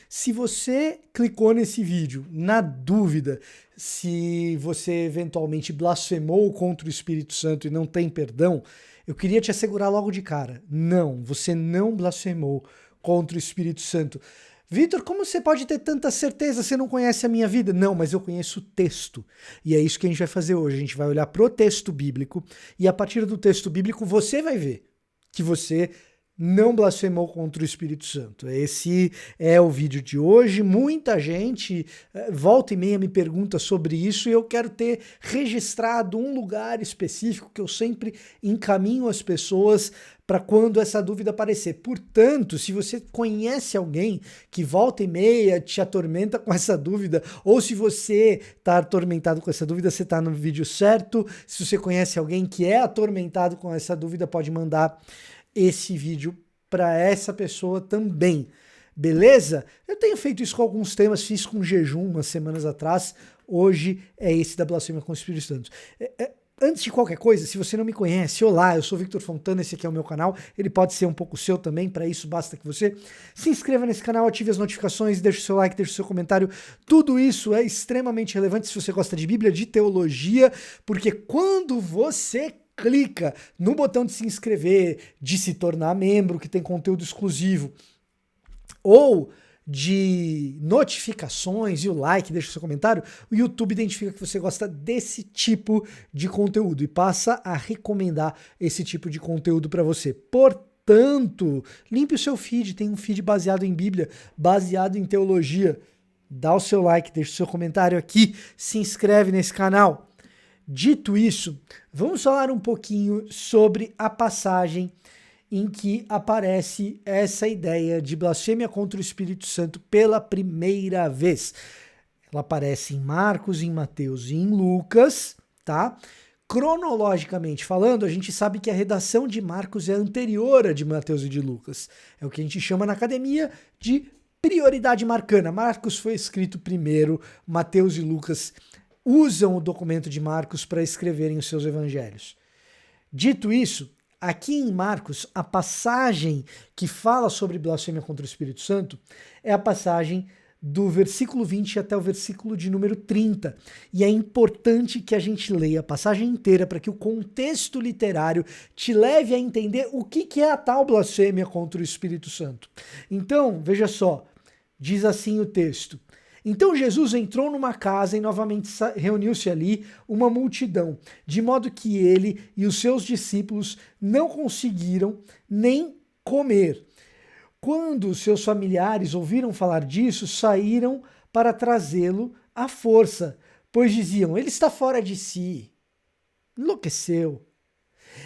Se você clicou nesse vídeo na dúvida se você eventualmente blasfemou contra o Espírito Santo e não tem perdão, eu queria te assegurar logo de cara, não, você não blasfemou contra o Espírito Santo. Vitor, como você pode ter tanta certeza? Você não conhece a minha vida? Não, mas eu conheço o texto. E é isso que a gente vai fazer hoje. A gente vai olhar pro texto bíblico e a partir do texto bíblico você vai ver que você não blasfemou contra o Espírito Santo. Esse é o vídeo de hoje. Muita gente volta e meia me pergunta sobre isso e eu quero ter registrado um lugar específico que eu sempre encaminho as pessoas para quando essa dúvida aparecer. Portanto, se você conhece alguém que volta e meia te atormenta com essa dúvida, ou se você está atormentado com essa dúvida, você está no vídeo certo. Se você conhece alguém que é atormentado com essa dúvida, pode mandar esse vídeo para essa pessoa também, beleza? Eu tenho feito isso com alguns temas, fiz com jejum umas semanas atrás, hoje é esse da blasfêmia com o Espírito Santo. Antes de qualquer coisa, se você não me conhece, olá, eu sou Victor Fontana, esse aqui é o meu canal, ele pode ser um pouco seu também, para isso basta que você se inscreva nesse canal, ative as notificações, deixe o seu like, deixe o seu comentário, tudo isso é extremamente relevante se você gosta de Bíblia, de teologia, porque quando você clica no botão de se inscrever, de se tornar membro, que tem conteúdo exclusivo, ou de notificações e o like, deixa o seu comentário, o YouTube identifica que você gosta desse tipo de conteúdo e passa a recomendar esse tipo de conteúdo para você. Portanto, limpe o seu feed, tem um feed baseado em Bíblia, baseado em teologia. Dá o seu like, deixa o seu comentário aqui, se inscreve nesse canal. Dito isso, vamos falar um pouquinho sobre a passagem em que aparece essa ideia de blasfêmia contra o Espírito Santo pela primeira vez. Ela aparece em Marcos, em Mateus e em Lucas, tá? Cronologicamente falando, a gente sabe que a redação de Marcos é anterior à de Mateus e de Lucas. É o que a gente chama na academia de prioridade marcana. Marcos foi escrito primeiro, Mateus e Lucas usam o documento de Marcos para escreverem os seus evangelhos. Dito isso, aqui em Marcos, a passagem que fala sobre blasfêmia contra o Espírito Santo é a passagem do versículo 20 até o versículo de número 30. E é importante que a gente leia a passagem inteira para que o contexto literário te leve a entender o que é a tal blasfêmia contra o Espírito Santo. Então, veja só, diz assim o texto. Então Jesus entrou numa casa e novamente reuniu-se ali uma multidão, de modo que ele e os seus discípulos não conseguiram nem comer. Quando seus familiares ouviram falar disso, saíram para trazê-lo à força, pois diziam, ele está fora de si, enlouqueceu.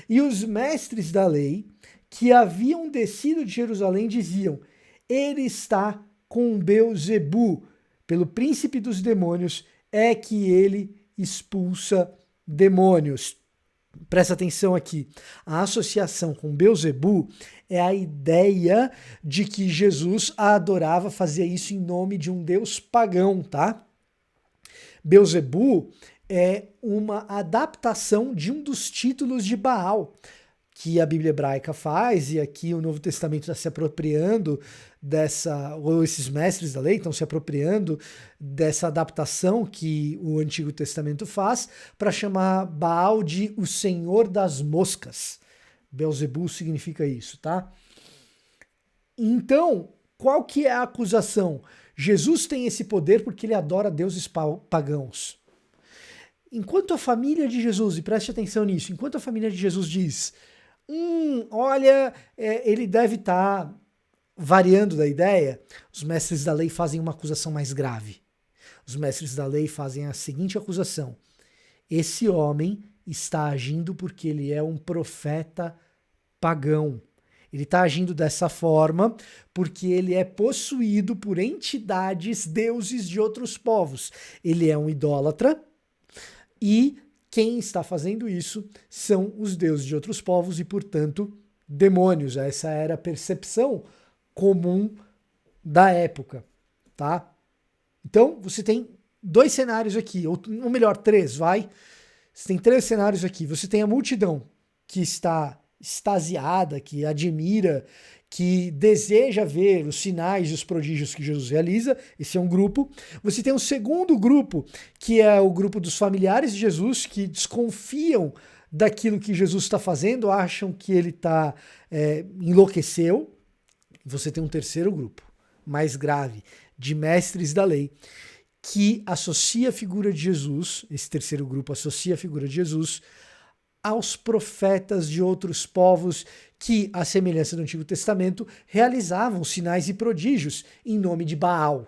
E os mestres da lei, que haviam descido de Jerusalém, diziam, ele está com Beelzebu, pelo príncipe dos demônios, é que ele expulsa demônios. Presta atenção aqui. A associação com Beelzebu é a ideia de que Jesus a adorava, fazia isso em nome de um deus pagão, tá? Beelzebu é uma adaptação de um dos títulos de Baal, que a Bíblia hebraica faz, e aqui o Novo Testamento está se apropriando ou esses mestres da lei estão se apropriando dessa adaptação que o Antigo Testamento faz para chamar Baal de o Senhor das Moscas. Beelzebu significa isso, tá? Então, qual que é a acusação? Jesus tem esse poder porque ele adora deuses pagãos. Enquanto a família de Jesus, e preste atenção nisso, enquanto a família de Jesus diz olha, ele deve estar variando da ideia, os mestres da lei fazem uma acusação mais grave. Os mestres da lei fazem a seguinte acusação: esse homem está agindo porque ele é um profeta pagão. Ele está agindo dessa forma porque ele é possuído por entidades, deuses de outros povos. Ele é um idólatra e quem está fazendo isso são os deuses de outros povos e, portanto, demônios. Essa era a percepção comum da época, tá? Então, você tem dois cenários aqui, ou melhor, três, vai. Você tem três cenários aqui. Você tem a multidão que está extasiada, que admira, que deseja ver os sinais e os prodígios que Jesus realiza. Esse é um grupo. Você tem um segundo grupo, que é o grupo dos familiares de Jesus, que desconfiam daquilo que Jesus está fazendo, acham que ele enlouqueceu. Você tem um terceiro grupo, mais grave, de mestres da lei, que associa a figura de Jesus, esse terceiro grupo associa a figura de Jesus aos profetas de outros povos que, à semelhança do Antigo Testamento, realizavam sinais e prodígios em nome de Baal.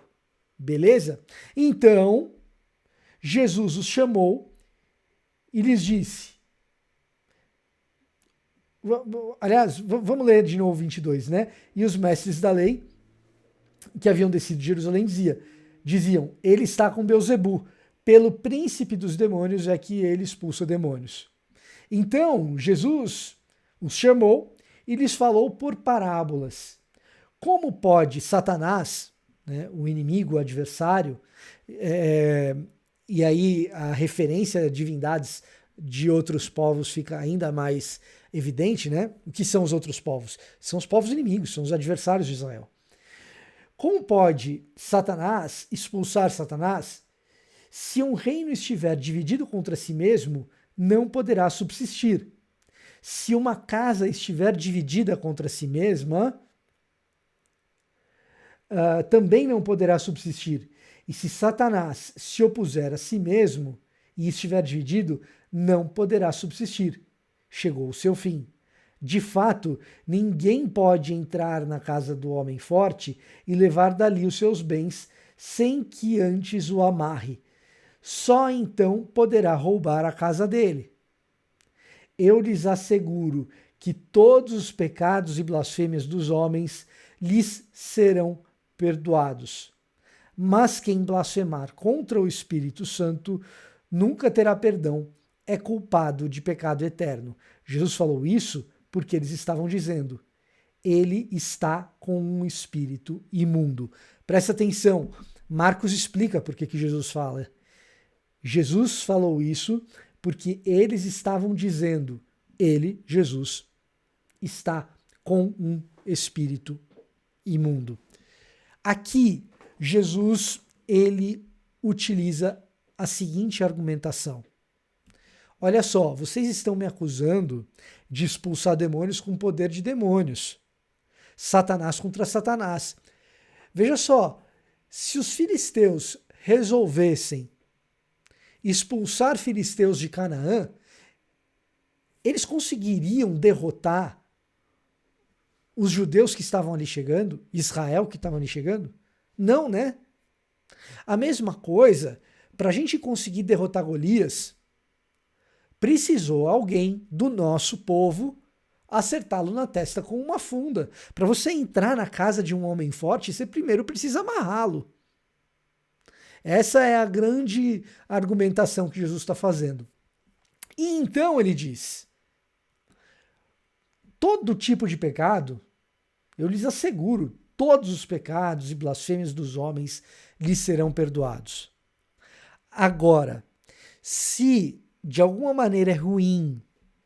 Beleza? Então, Jesus os chamou e lhes disse... Aliás, vamos ler de novo 22, né? E os mestres da lei, que haviam descido de Jerusalém, diziam, ele está com Beelzebu, pelo príncipe dos demônios é que ele expulsa demônios. Então, Jesus os chamou e lhes falou por parábolas. Como pode Satanás, né, o inimigo, o adversário, e aí a referência a divindades de outros povos fica ainda mais evidente, né? O que são os outros povos? São os povos inimigos, são os adversários de Israel. Como pode Satanás expulsar Satanás? Se um reino estiver dividido contra si mesmo, não poderá subsistir. Se uma casa estiver dividida contra si mesma, também não poderá subsistir. E se Satanás se opuser a si mesmo e estiver dividido, não poderá subsistir. Chegou o seu fim. De fato, ninguém pode entrar na casa do homem forte e levar dali os seus bens sem que antes o amarre. Só então poderá roubar a casa dele. Eu lhes asseguro que todos os pecados e blasfêmias dos homens lhes serão perdoados. Mas quem blasfemar contra o Espírito Santo nunca terá perdão, é culpado de pecado eterno. Jesus falou isso porque eles estavam dizendo, ele está com um espírito imundo. Presta atenção, Marcos explica por que Jesus fala. Jesus falou isso porque eles estavam dizendo, ele, Jesus, está com um espírito imundo. Aqui, Jesus, ele utiliza a seguinte argumentação. Olha só, vocês estão me acusando de expulsar demônios com poder de demônios. Satanás contra Satanás. Veja só, se os filisteus resolvessem expulsar filisteus de Canaã, eles conseguiriam derrotar os judeus que estavam ali chegando, Israel que estavam ali chegando? Não, né? A mesma coisa, para a gente conseguir derrotar Golias, precisou alguém do nosso povo acertá-lo na testa com uma funda. Para você entrar na casa de um homem forte, você primeiro precisa amarrá-lo. Essa é a grande argumentação que Jesus está fazendo. E então ele diz, todo tipo de pecado, eu lhes asseguro, todos os pecados e blasfêmias dos homens lhes serão perdoados. Agora, se de alguma maneira é ruim,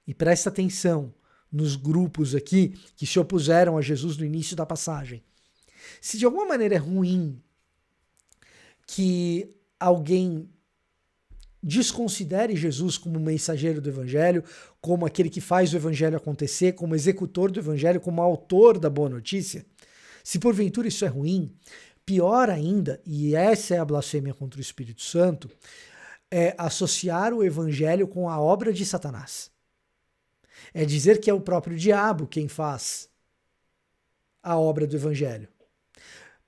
e presta atenção nos grupos aqui que se opuseram a Jesus no início da passagem, se de alguma maneira é ruim que alguém desconsidere Jesus como mensageiro do evangelho, como aquele que faz o evangelho acontecer, como executor do evangelho, como autor da boa notícia, se porventura isso é ruim, pior ainda, e essa é a blasfêmia contra o Espírito Santo, é associar o evangelho com a obra de Satanás. É dizer que é o próprio diabo quem faz a obra do evangelho.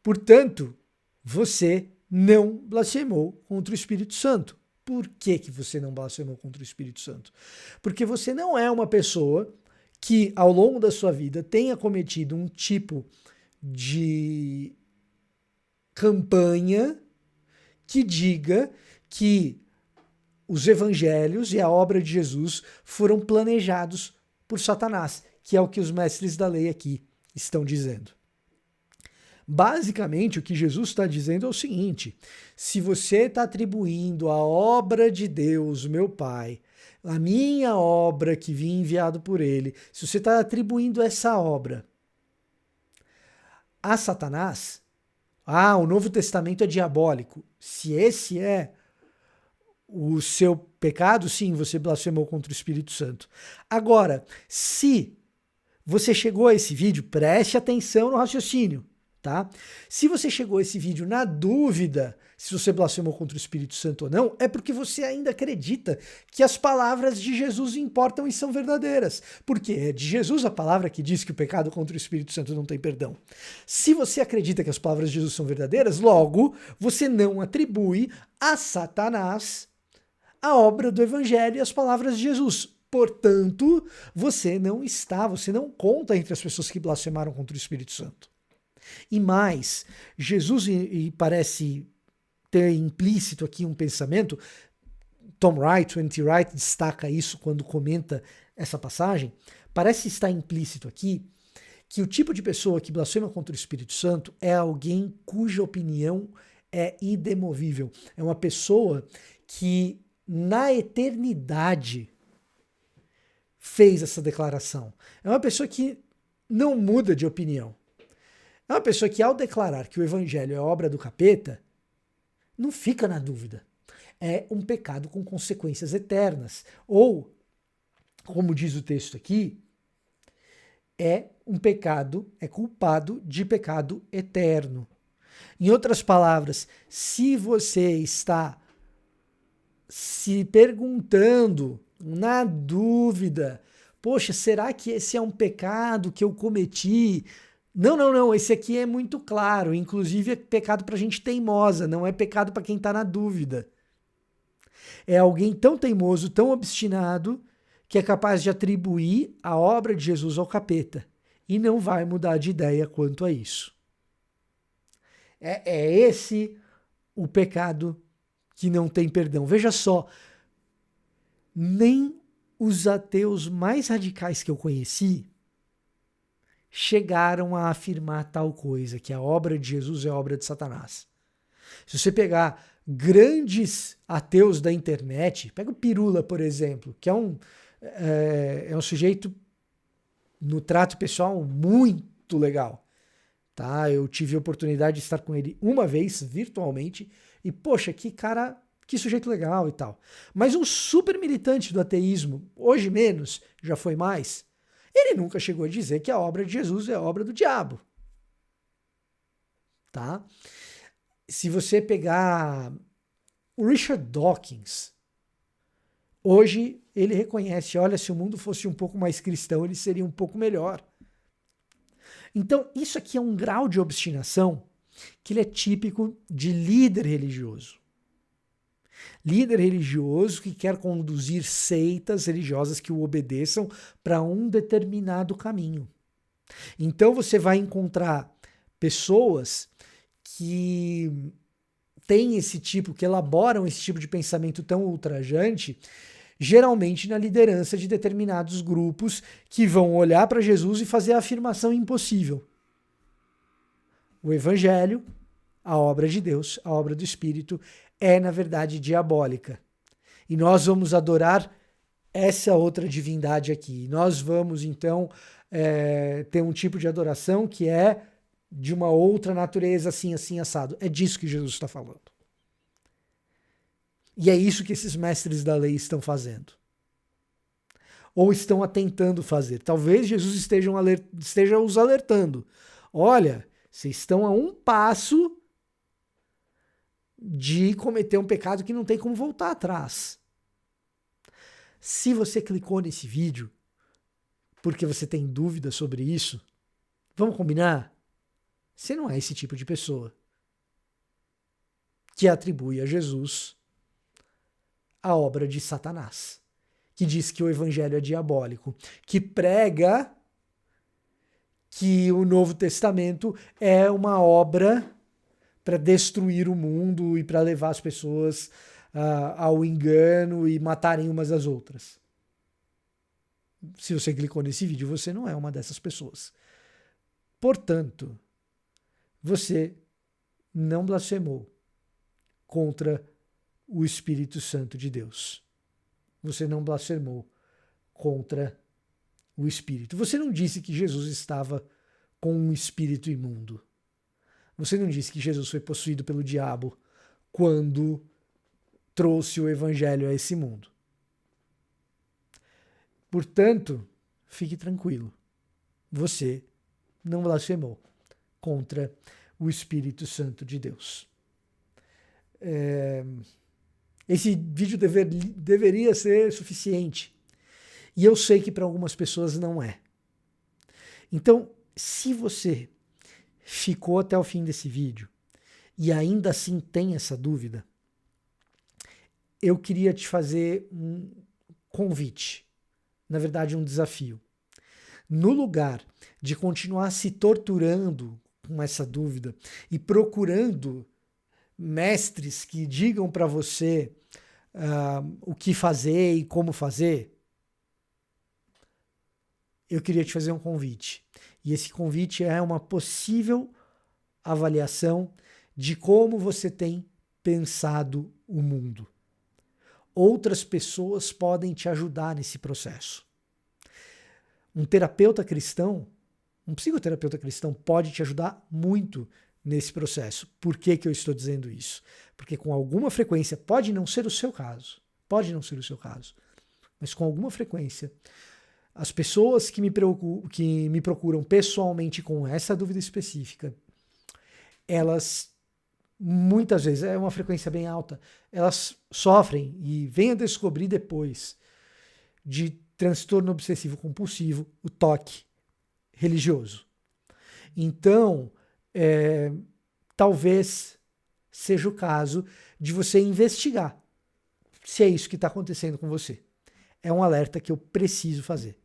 Portanto, você não blasfemou contra o Espírito Santo. Por que que você não blasfemou contra o Espírito Santo? Porque você não é uma pessoa que, ao longo da sua vida, tenha cometido um tipo de campanha que diga que os evangelhos e a obra de Jesus foram planejados por Satanás, que é o que os mestres da lei aqui estão dizendo. Basicamente, o que Jesus está dizendo é o seguinte, se você está atribuindo a obra de Deus, meu Pai, a minha obra que vim enviado por ele, se você está atribuindo essa obra a Satanás, o Novo Testamento é diabólico. Se esse é o seu pecado, sim, você blasfemou contra o Espírito Santo. Agora, se você chegou a esse vídeo, preste atenção no raciocínio, tá? Se você chegou a esse vídeo na dúvida se você blasfemou contra o Espírito Santo ou não, é porque você ainda acredita que as palavras de Jesus importam e são verdadeiras. Porque é de Jesus a palavra que diz que o pecado contra o Espírito Santo não tem perdão. Se você acredita que as palavras de Jesus são verdadeiras, logo você não atribui a Satanás a obra do Evangelho e as palavras de Jesus. Portanto, você não conta entre as pessoas que blasfemaram contra o Espírito Santo. E mais, Jesus parece ter implícito aqui um pensamento, Tom Wright, o N.T. Wright destaca isso quando comenta essa passagem, parece estar implícito aqui que o tipo de pessoa que blasfema contra o Espírito Santo é alguém cuja opinião é idemovível. É uma pessoa que na eternidade fez essa declaração. É uma pessoa que não muda de opinião. É uma pessoa que, ao declarar que o evangelho é obra do capeta, não fica na dúvida. É um pecado com consequências eternas. Ou, como diz o texto aqui, é culpado de pecado eterno. Em outras palavras, se você está se perguntando, na dúvida, poxa, será que esse é um pecado que eu cometi? Não, esse aqui é muito claro, inclusive é pecado para gente teimosa, não é pecado para quem está na dúvida. É alguém tão teimoso, tão obstinado, que é capaz de atribuir a obra de Jesus ao capeta e não vai mudar de ideia quanto a isso. É esse o pecado que não tem perdão. Veja só, nem os ateus mais radicais que eu conheci chegaram a afirmar tal coisa, que a obra de Jesus é obra de Satanás. Se você pegar grandes ateus da internet, pega o Pirula, por exemplo, que é um sujeito no trato pessoal muito legal. Tá? Eu tive a oportunidade de estar com ele uma vez, virtualmente, e poxa, que sujeito legal e tal. Mas um super militante do ateísmo, hoje menos, já foi mais, ele nunca chegou a dizer que a obra de Jesus é a obra do diabo. Tá? Se você pegar o Richard Dawkins, hoje ele reconhece, olha, se o mundo fosse um pouco mais cristão, ele seria um pouco melhor. Então, isso aqui é um grau de obstinação que ele é típico de líder religioso. Líder religioso que quer conduzir seitas religiosas que o obedeçam para um determinado caminho. Então você vai encontrar pessoas que têm que elaboram esse tipo de pensamento tão ultrajante, geralmente na liderança de determinados grupos que vão olhar para Jesus e fazer a afirmação impossível. O Evangelho, a obra de Deus, a obra do Espírito, é, na verdade, diabólica. E nós vamos adorar essa outra divindade aqui. Nós vamos, então, ter um tipo de adoração que é de uma outra natureza, assim, assim, assado. É disso que Jesus está falando. E é isso que esses mestres da lei estão fazendo. Ou estão tentando fazer. Talvez Jesus esteja os alertando. Olha, vocês estão a um passo de cometer um pecado que não tem como voltar atrás. Se você clicou nesse vídeo porque você tem dúvida sobre isso, vamos combinar? Você não é esse tipo de pessoa que atribui a Jesus a obra de Satanás, que diz que o evangelho é diabólico, que prega que o Novo Testamento é uma obra para destruir o mundo e para levar as pessoas ao engano e matarem umas às outras. Se você clicou nesse vídeo, você não é uma dessas pessoas. Portanto, você não blasfemou contra o Espírito Santo de Deus. você não blasfemou contra o espírito. Você não disse que Jesus estava com um espírito imundo. Você não disse que Jesus foi possuído pelo diabo quando trouxe o evangelho a esse mundo. Portanto, fique tranquilo. Você não blasfemou contra o Espírito Santo de Deus. Esse vídeo deveria ser suficiente. E eu sei que para algumas pessoas não é. Então, se você ficou até o fim desse vídeo e ainda assim tem essa dúvida, eu queria te fazer um convite, na verdade um desafio. No lugar de continuar se torturando com essa dúvida e procurando mestres que digam para você o que fazer e como fazer, eu queria te fazer um convite. E esse convite é uma possível avaliação de como você tem pensado o mundo. Outras pessoas podem te ajudar nesse processo. Um terapeuta cristão, um psicoterapeuta cristão pode te ajudar muito nesse processo. Por que que eu estou dizendo isso? Porque com alguma frequência, pode não ser o seu caso, mas com alguma frequência, as pessoas que me procuram pessoalmente com essa dúvida específica, elas, muitas vezes, é uma frequência bem alta, elas sofrem e vêm a descobrir depois de transtorno obsessivo compulsivo, o TOC religioso. Então, talvez seja o caso de você investigar se é isso que está acontecendo com você. É um alerta que eu preciso fazer.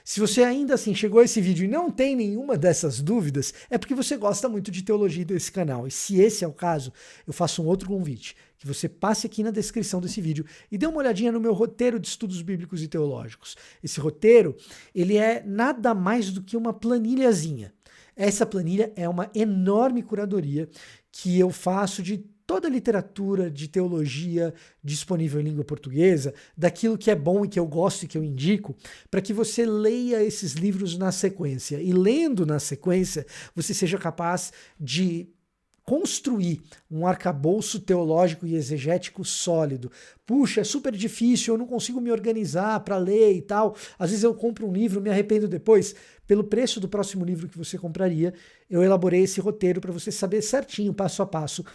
Se você ainda assim chegou a esse vídeo e não tem nenhuma dessas dúvidas, é porque você gosta muito de teologia desse canal. E se esse é o caso, eu faço um outro convite, que você passe aqui na descrição desse vídeo e dê uma olhadinha no meu roteiro de estudos bíblicos e teológicos. Esse roteiro, ele é nada mais do que uma planilhazinha. Essa planilha é uma enorme curadoria que eu faço de toda a literatura de teologia disponível em língua portuguesa, daquilo que é bom e que eu gosto e que eu indico, para que você leia esses livros na sequência. E lendo na sequência, você seja capaz de construir um arcabouço teológico e exegético sólido. Puxa, é super difícil, eu não consigo me organizar para ler e tal. Às vezes eu compro um livro, me arrependo depois. Pelo preço do próximo livro que você compraria, eu elaborei esse roteiro para você saber certinho, passo a passo,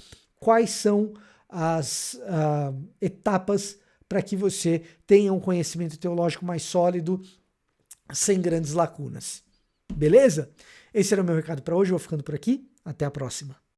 quais são as etapas para que você tenha um conhecimento teológico mais sólido, sem grandes lacunas. Beleza? Esse era o meu recado para hoje, eu vou ficando por aqui. Até a próxima.